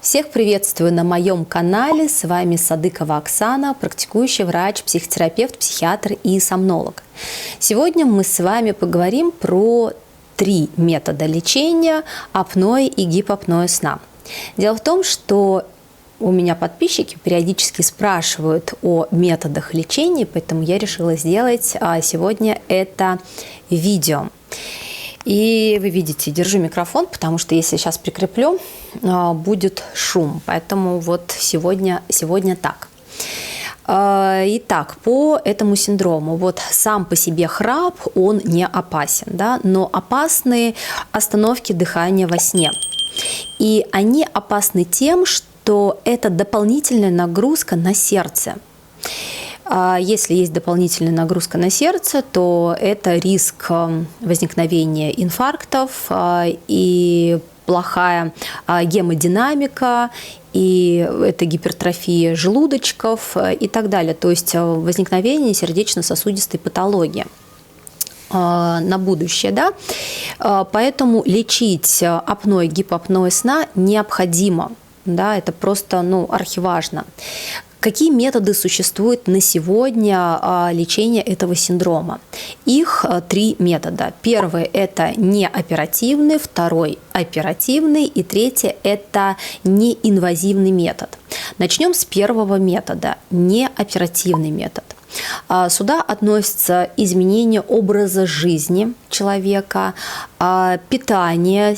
Всех приветствую на моем канале. С вами Садыкова Оксана, практикующий врач, психотерапевт, психиатр и сомнолог. Сегодня мы с вами поговорим про 3 метода лечения апноэ и гипоапноэ сна. Дело в том, что у меня подписчики периодически спрашивают о методах лечения, поэтому я решила сделать сегодня это видео. И вы видите, держу микрофон, потому что если сейчас прикреплю, будет шум. Поэтому вот сегодня так. Итак, по этому синдрому. Вот сам по себе храп, он не опасен, да? Но опасны остановки дыхания во сне. И они опасны тем, что это дополнительная нагрузка на сердце. Если есть дополнительная нагрузка на сердце, то это риск возникновения инфарктов и плохая гемодинамика, и это гипертрофия желудочков и так далее. То есть возникновение сердечно-сосудистой патологии на будущее, да? Поэтому лечить апноэ, гипоапноэ сна необходимо, да? Это просто архиважно. Какие методы существуют на сегодня лечения этого синдрома? Их 3 метода. Первый – это неоперативный, второй – оперативный, и третий – это неинвазивный метод. Начнем с первого метода – неоперативный метод. Сюда относятся изменение образа жизни человека, питание,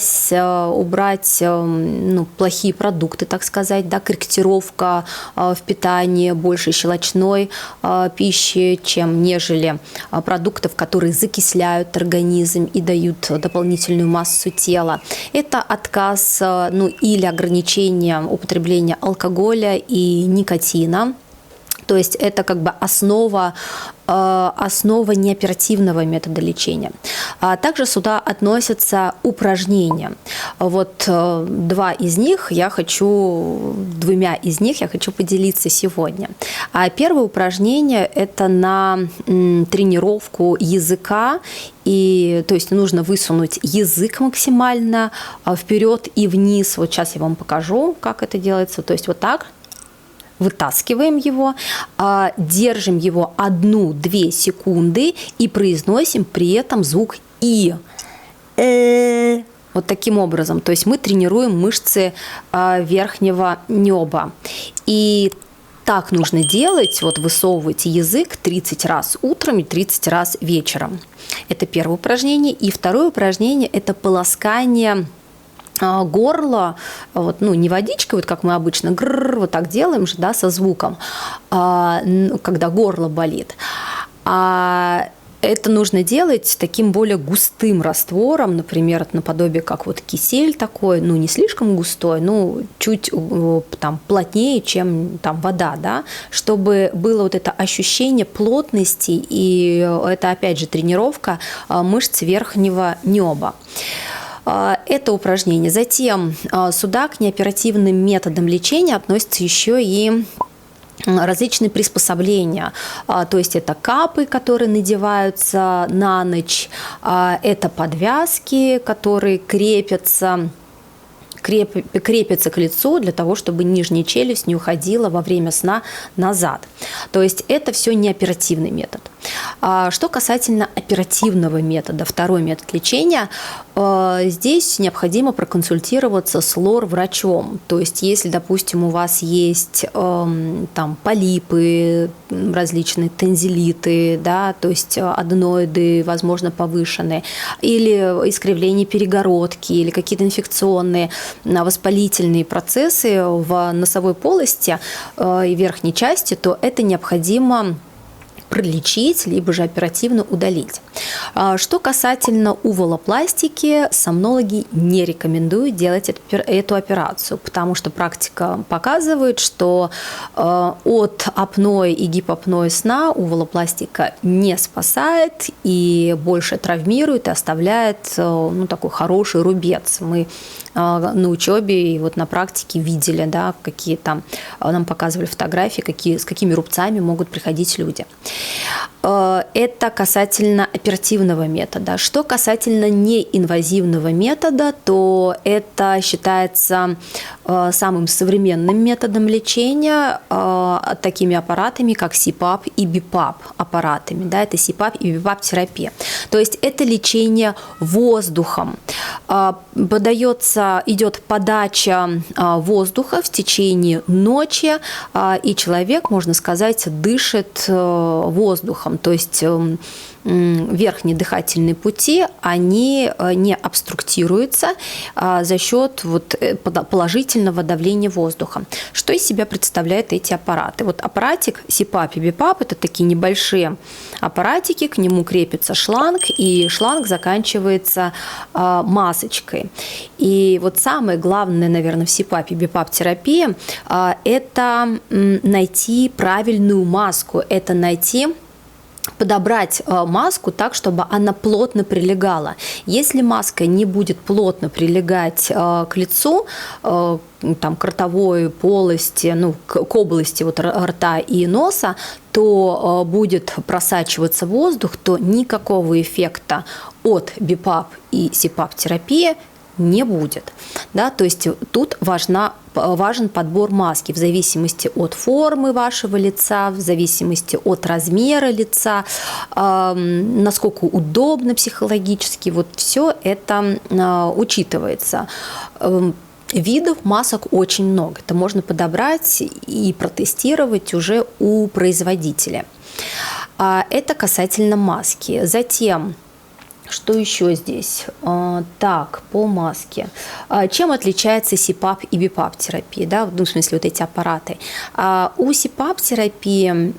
убрать плохие продукты, так сказать, да, корректировка в питании, больше щелочной пищи, нежели продуктов, которые закисляют организм и дают дополнительную массу тела. Это отказ или ограничение употребления алкоголя и никотина. То есть это как бы основа неоперативного метода лечения. Также сюда относятся упражнения. Вот двумя из них я хочу поделиться сегодня. Первое упражнение – это на тренировку языка. И, то есть нужно высунуть язык максимально вперед и вниз. Вот сейчас я вам покажу, как это делается. То есть вот так. Вытаскиваем его, держим его 1-2 секунды и произносим при этом звук «и». Вот таким образом. То есть мы тренируем мышцы верхнего неба. И так нужно делать, вот высовывайте язык 30 раз утром и 30 раз вечером. Это первое упражнение. И второе упражнение – это полоскание горло, не водичкой, вот как мы обычно вот так делаем же, да, со звуком, когда горло болит. Это нужно делать таким более густым раствором, например, наподобие как вот кисель такой, не слишком густой, чуть плотнее, чем вода, да, чтобы было вот это ощущение плотности, и это опять же тренировка мышц верхнего неба. Это упражнение. Затем сюда к неоперативным методам лечения относятся еще и различные приспособления. То есть это капы, которые надеваются на ночь, это подвязки, которые крепятся к лицу для того, чтобы нижняя челюсть не уходила во время сна назад. То есть это все неоперативный метод. Что касательно оперативного метода, второй метод лечения, здесь необходимо проконсультироваться с лор-врачом. То есть если, допустим, у вас есть полипы, различные тонзиллиты, да, то есть аденоиды, возможно, повышенные, или искривление перегородки, или какие-то инфекционные воспалительные процессы в носовой полости и верхней части, то это необходимо пролечить, либо же оперативно удалить. Что касательно увалопластики, сомнологи не рекомендуют делать эту операцию, потому что практика показывает, что от апноэ и гипоапноэ сна увалопластика не спасает и больше травмирует и оставляет такой хороший рубец. Мы на учебе и вот на практике видели, да, какие там нам показывали фотографии, с какими рубцами могут приходить люди. Это касательно операции. оперативного метода. Что касательно неинвазивного метода, то это считается самым современным методом лечения такими аппаратами, как СИПАП и БИПАП аппаратами. Да, это СИПАП и БИПАП-терапия. То есть это лечение воздухом. Идет подача воздуха в течение ночи, и человек, можно сказать, дышит воздухом. То есть верхние дыхательные пути, они не обструктируются за счет положительного давления воздуха. Что из себя представляют эти аппараты? Вот аппаратик СИПАП и БИПАП – это такие небольшие аппаратики, к нему крепится шланг, и шланг заканчивается масочкой. И вот самое главное, наверное, в СИПАП и БИПАП-терапии – это найти правильную маску, это подобрать маску так, чтобы она плотно прилегала. Если маска не будет плотно прилегать к лицу, там, к ротовой полости, к области рта и носа, то будет просачиваться воздух, то никакого эффекта от БИПАП и СИПАП-терапии не будет. Да? То есть тут важен подбор маски в зависимости от формы вашего лица, в зависимости от размера лица, насколько удобно психологически. Вот все это учитывается. Видов масок очень много. Это можно подобрать и протестировать уже у производителя. Это касательно маски. Затем, что еще здесь? Так, по маске. Чем отличается СИПАП и БИПАП-терапия? Да? В смысле, вот эти аппараты. У СИПАП-терапии,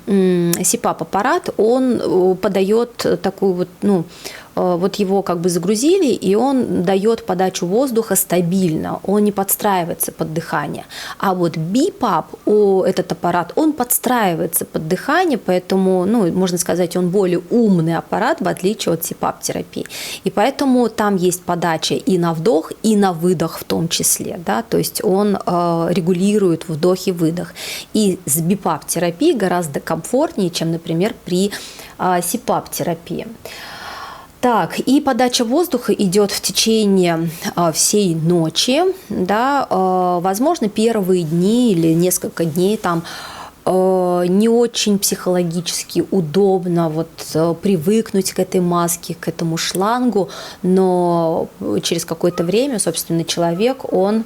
СИПАП-аппарат, он подает такую вот его как бы загрузили, и он дает подачу воздуха стабильно, он не подстраивается под дыхание. А вот БИПАП, этот аппарат, он подстраивается под дыхание, поэтому, можно сказать, он более умный аппарат, в отличие от СИПАП-терапии. И поэтому там есть подача и на вдох, и на выдох в том числе. Да? То есть он регулирует вдох и выдох. И с БИПАП-терапией гораздо комфортнее, чем, например, при СИПАП-терапии. Так, и подача воздуха идет в течение всей ночи, да, возможно, первые дни или несколько дней там не очень психологически удобно привыкнуть к этой маске, к этому шлангу, но через какое-то время, собственно, человек, он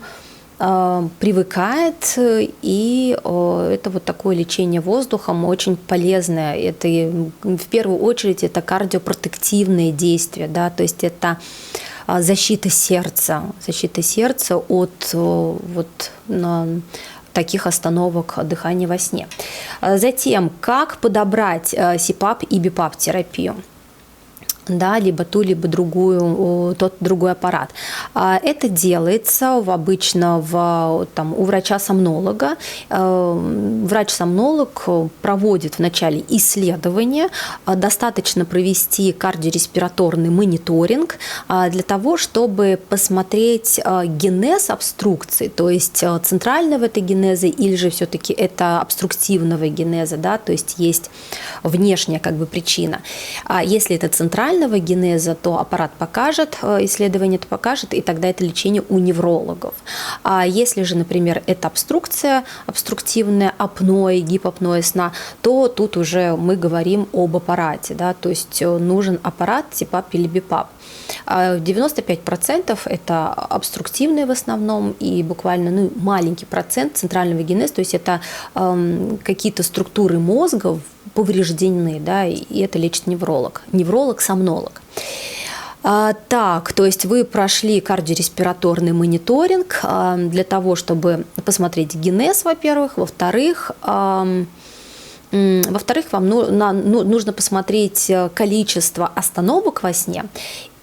привыкает, и это вот такое лечение воздухом очень полезное. Это в первую очередь это кардиопротективные действия, да, то есть это защита сердца от таких остановок дыхания во сне. Затем, как подобрать СИПАП и БИПАП-терапию? Да, либо ту, либо другой аппарат. Это делается обычно у врача-сомнолога. Врач-сомнолог проводит вначале исследование. Достаточно провести кардиореспираторный мониторинг для того, чтобы посмотреть генез обструкции, то есть центрального это генеза или же все-таки это обструктивного генеза, да, то есть есть внешняя как бы причина. Если это центрального генеза, то аппарат покажет, исследование это покажет, и тогда это лечение у неврологов. А если же, например, это обструкция, обструктивная апноэ, гипопноэ сна, то тут уже мы говорим об аппарате, да, то есть нужен аппарат СИПАП или БИПАП. 95% это обструктивные в основном, и буквально маленький процент центрального генеза, то есть это какие-то структуры мозга повреждены, да, и это лечит невролог, сомнолог. Так, то есть вы прошли кардиореспираторный мониторинг для того, чтобы посмотреть генез, во-первых, во-вторых, вам нужно посмотреть количество остановок во сне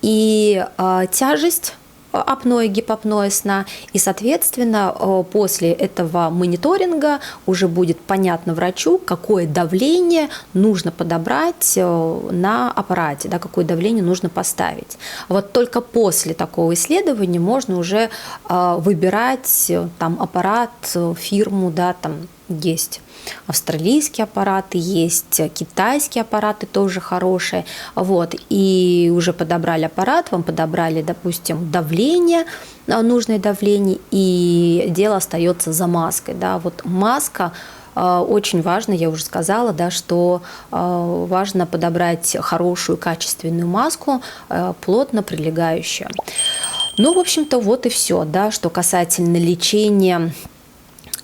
и тяжесть апноэ, гипопноэ сна, и, соответственно, после этого мониторинга уже будет понятно врачу, какое давление нужно подобрать на аппарате, да, какое давление нужно поставить. Вот только после такого исследования можно уже выбирать там аппарат, фирму, да, там, Есть австралийские аппараты, есть китайские аппараты, тоже хорошие. Вот. И уже подобрали аппарат, вам подобрали, допустим, давление, нужное давление, и дело остается за маской. Да. Вот маска очень важно, я уже сказала, да, что важно подобрать хорошую, качественную маску, плотно прилегающую. Ну, в общем-то, вот и все, да, что касательно лечения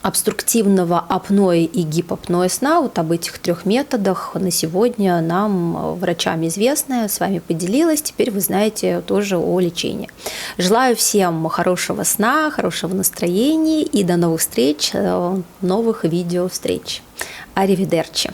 обструктивного апноэ и гипопноэ сна. Вот об этих 3 методах на сегодня нам, врачам, известно, с вами поделилась. Теперь вы знаете тоже о лечении. Желаю всем хорошего сна, хорошего настроения и до новых встреч, новых видео встреч. Аривидерчи.